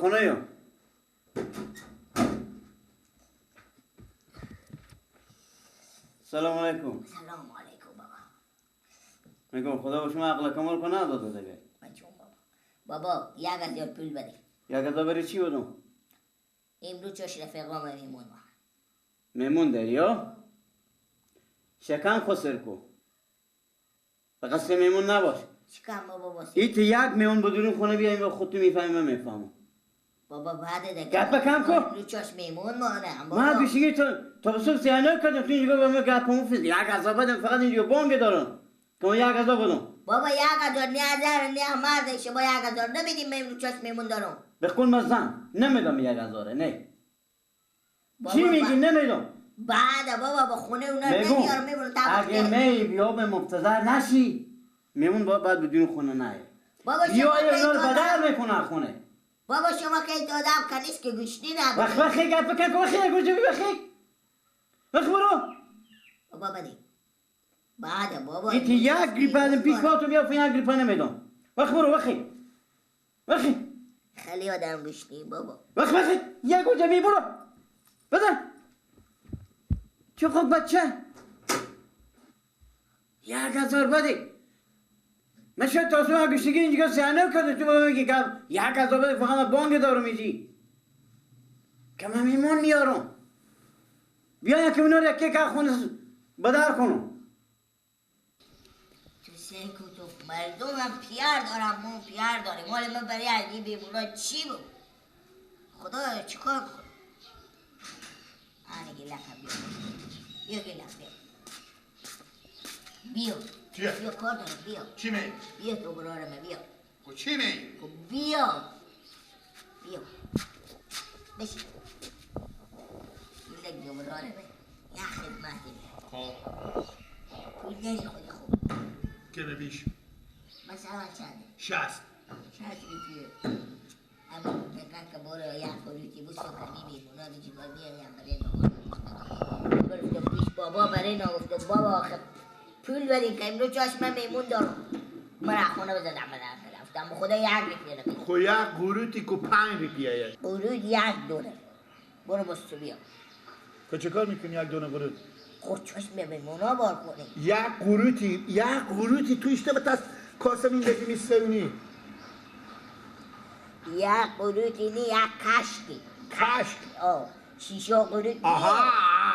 خونه یا سلام علیکم. سلام علیکم بابا. میگم خدا با شما عقل کمال کنه داده دیگه. بچه‌م بابا 1000 پول بده. 1000 برای چی بدم؟ امروز چش رفیقام میمون ما. میمون داری یا؟ شکن خسر کو. فقط میمون نباش. چیکار بابا واسه؟ ایت یک میمون بدون خونه بیایم و خودت میفهمی میفهمم. بابا بعد دیگه. گپ کم کو. امروز چش میمون ما نه. ما بیشتر تو بسوم سیانه کردم تو اینجا با من گپمون فیز. 1000 بدم فقط اینجا بانگ دارم. که 1000 بدم. بابا 1000 نه مرد شما 1000 نمیدیم امروز چش میمون دارم. بخون مزن نمیدم 1000 نه. چی میگی نمیدم. بعد بابا با خونه اونا نمیارم میبرم تا اگه می بیا به مبتذل نشی میمون بعد بدون خونه نه. بابا شما یا بدر میکنه خونه. بابا شما که دادم کنیست که گوشتی نبود. وقتی گپ کن وقتی گوشتی وقتی برو. بابا بدی. بعد بابا ایت یک گریپان پیش تو بیا فیان گریپان نمیدم. وقتی خیلی آدم گوشتی بابا. وقتی یک گوشه می برو. بده. چه خوب بچه 1000 بدی. مشاهده تا سوی گوشتگی اینجا سیانه کرده تو بابا میگی که 1000 بدی فقط بانگ دارو میشی که من میمون میارم بیا یکی منو یکی که خونه بدر کنم تو سیکو تو مردم هم پیار دارم من پیار داریم مال من برای علی بیمونا چی بود خدا چیکار کنم آنه گیلک هم بیا گیلک بیا چیه؟ بیا کار دارم بیا چی می؟ بیا تو برارمه بیا خب چی می؟ خب بیا بشین گیلک دو برارمه یا خدمتی خب پول داری خودی خوب که ببیش مثلا چنده 60 روپیه اما بگن که برو یک خلوتی بود سخنی میمونا بیچی کار بیایم برای نگفتم برفتم پیش بابا برای نگفتم بابا آخه پول بدین که امروز چاشم میمون دارم من خونه بزدم من رفتم خدا 1 روپیه نمید خو یک قروتی که 5 روپیه قرود 1 دونه برو بستو بیا که چه کار میکنی 1 دونه قرود؟ خود چشم میمونا بار کنی یک قروتی تو اشتباه تست کاسه میندازی میسونی یک قروتی نی یک کشکی کشک آه شیشا قرود آها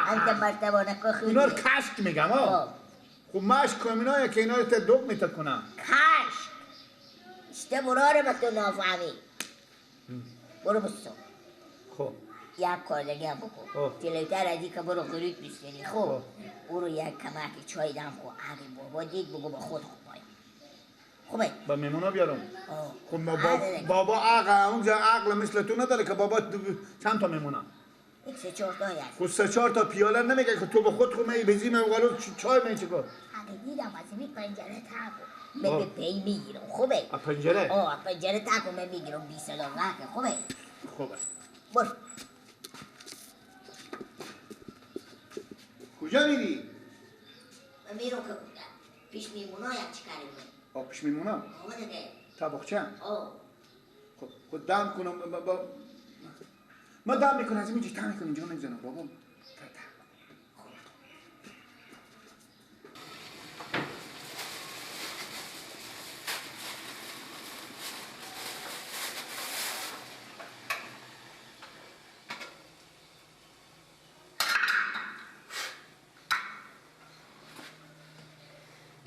انت مرتبانه که خیلی اونا رو کشک میگم خب ماش کامینایی که اینا رو تا دوب میتا کنم کشک اشته براره با تو نافهمی برو بستو خب یک کار دیگه هم بکن جلوتر از این که برو قرود بستنی خب برو یک کمک چای دم خو اگه بابا دید بگو با خود خوب باید خوبه با میمونا بیارم خب بابا اونجا عقل مثل تو نداره که بابا چند تا میمونا 3-4 تا هست خب 3-4 تا پیاله نمیگه که تو با خود خود می بزی من قالو چای می چیکار اگه دیدم از این پنجره تاکو من به پی میگیرم خوبه پنجره؟ پنجره تاکو من میگیرم 20 دلار که خوبه خوبه برو کجا میری؟ من میرم که پیش میمونا یک چکاری بود پیش میمونا؟ آمده که طباخچه؟ خب خود دم کنم ما دم میکنم از اینجا دم میکنم اینجا نمیزنم بابا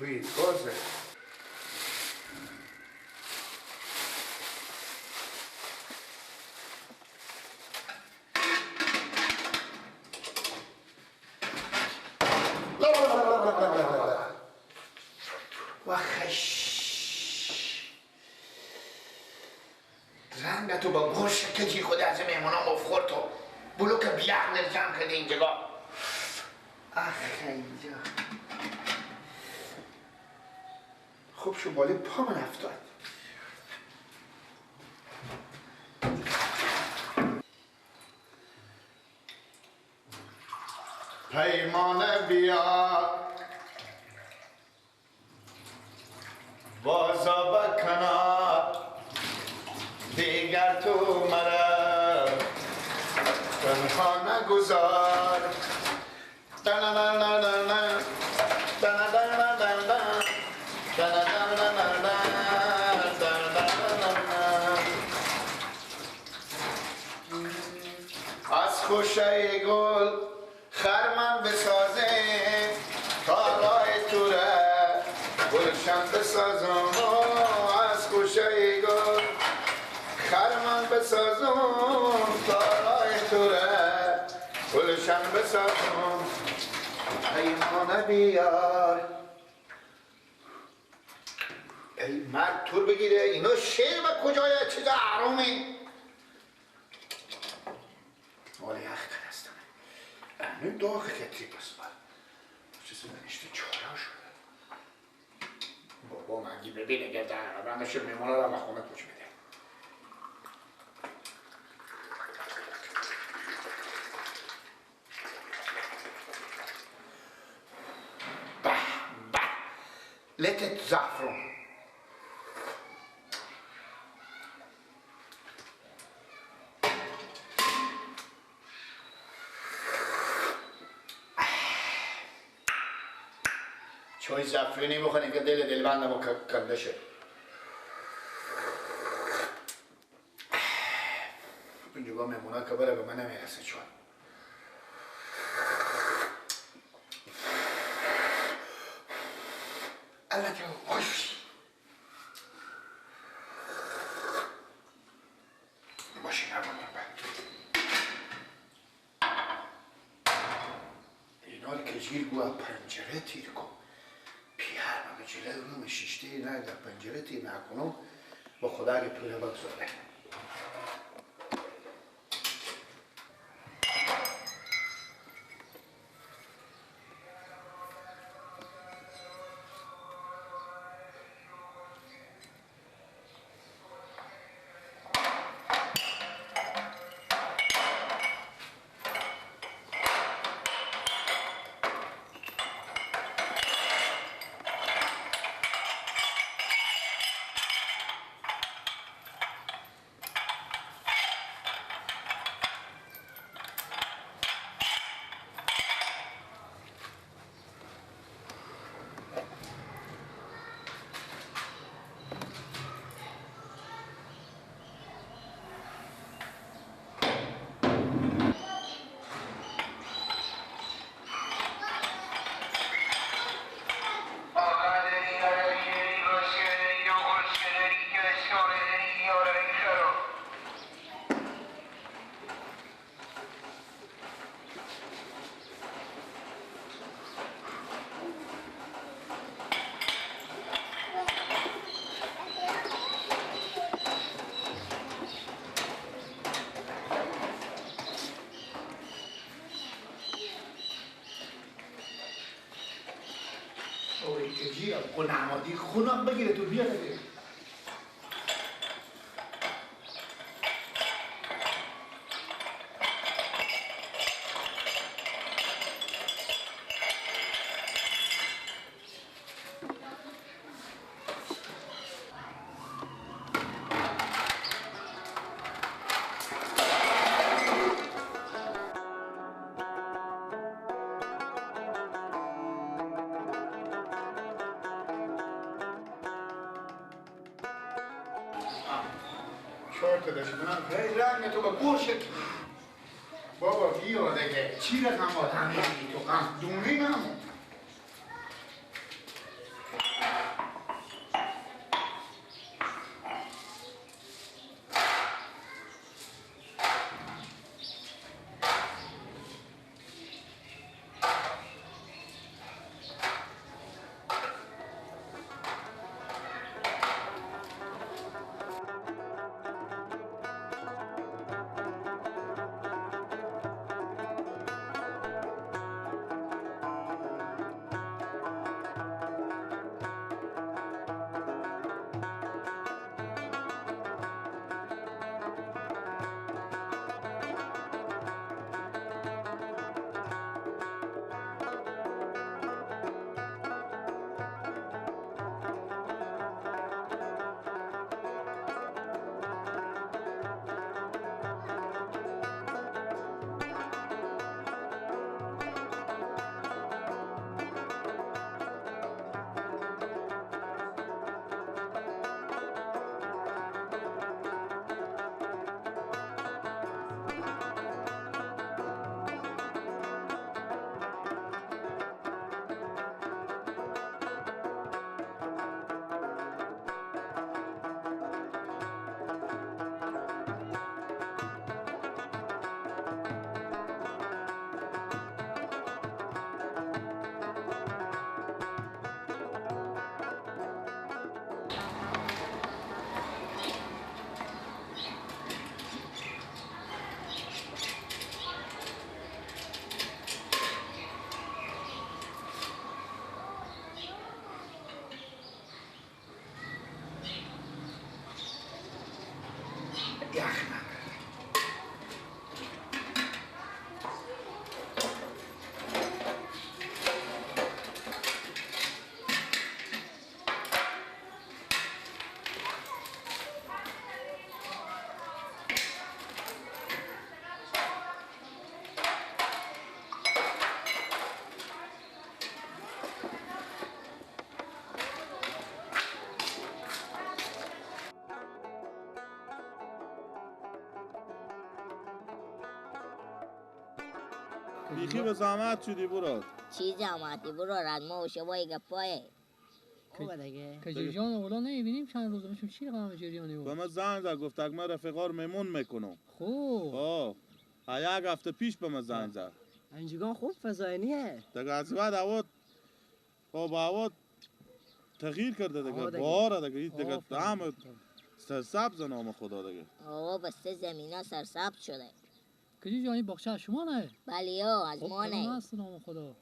Breathe, closer. رنگ تو با گوش کجی خود از میمونا مفخور تو بلو که بیعقل جمع کرده اینجا اینجا خوب شو بالی پا من افتاد پیمانه بیا بازا بکنات دیگر تو مرا خانه گذار از خوشه گل خرمن بسازه تا راه تو ره گلشن بسازم از خوشه گل خرمن بسازم تا راه تو ره گلشن بسازم مهمانا بیار ای مرد تور بگیره اینا شعر و کجای چیز حرامی مالی حق هستم اینو داخل کتری بس بر چیزی ننشته چارا شده بابا منگی ببینه که در همشه میمونه رو به خونه کچ بده لتت زعفرون چای زعفرونی بخوریم که دل دلبندمو کنده شه اونجا میمونا که بره به من نمیرسه چون الله که خوش ماشین هم اینا رو کشگیر گوه پنجره تیر کن پیار ما به جلوی اونو شیشته نه در پنجره تیر نکنم با خدا اگه پوله بگذاره جیرم قول نمادی خونم بگیره تو بیا بگیره چهار تا داشت منم رنگ تو با گوشت بابا بیا دیگه چی رقم آدم میگی تو غم دونی نمون بیخی به زحمت شدی برات. چی زحمتی برار از ما و شبای گپایه. خوبه دیگه. که جریان اولا نمیبینیم چند روز میشیم چی رقم جریانی به بود؟ من زنگ زد گفت اگه من رفقار میمون میکنم. خوب. آه. یک هفته پیش به من زنگ زد. اینجا خوب فضاییه. دیگه از بعد هوا خب هوا تغییر کرده دیگه. دیگه. باره دیگه دیگه همه سرسبز نام خدا دیگه. آقا بسته زمینا سرسبز شده. که جریانی باغچه شما نه؟ بله از خب ما کدوم نه. هست نام خدا؟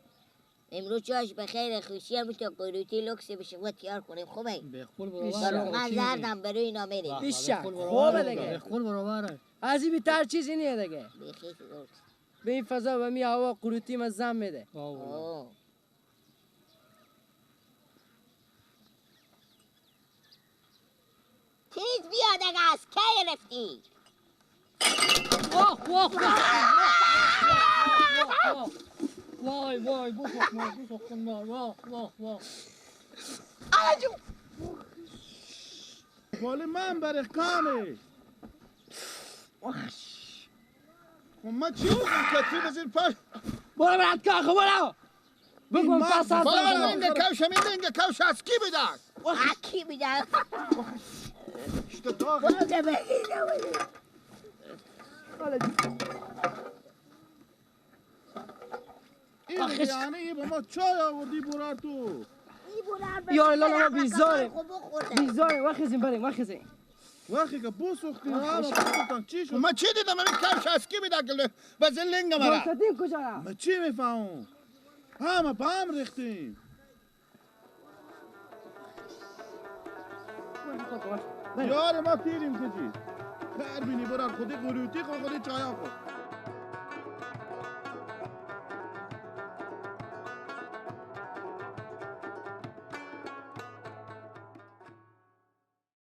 امروز جاش بخیر خوشی هم تو قروتی لکسی بشه و تیار کنیم خوبه. بخول بیشتر. برابره. من زردم برای اینا میریم. بیشتر. بخول خوبه برابره. دیگه. بخول برابره. از این بیتر چیزی نیه دیگه. بیخی درست. به این فضا و می هوا قروتی من زم میده. اوه. تیز بیاد اگه از که گرفتی؟ واه واه وای وای بسوختوند واه واه واه. ولی من برای کامه. من چی بودم کتری بزیر پاش؟ برو برات که خب برو. بگم پس از بابا اینگه کوش همین اینگه کوش از کی بیدار؟ کی بیدن؟ işte daha بازه بگید این یعنی با ما چای آوردی برار تو. یا لالا ما بیزاره. خوب بخورده. بیزاره وخزیم بریم وخزیم. وقتی که بسوختیم همه بسوختن چی شد؟ من چی دیدم من کوش از کی بیدار گله بزن لنگ مرا واسطین کجا را؟ من چی میفهمم؟ همه با هم ریختیم. یار ما تیریم که چی؟ خیر بینی برار خودی قروتی خودی چایا خود.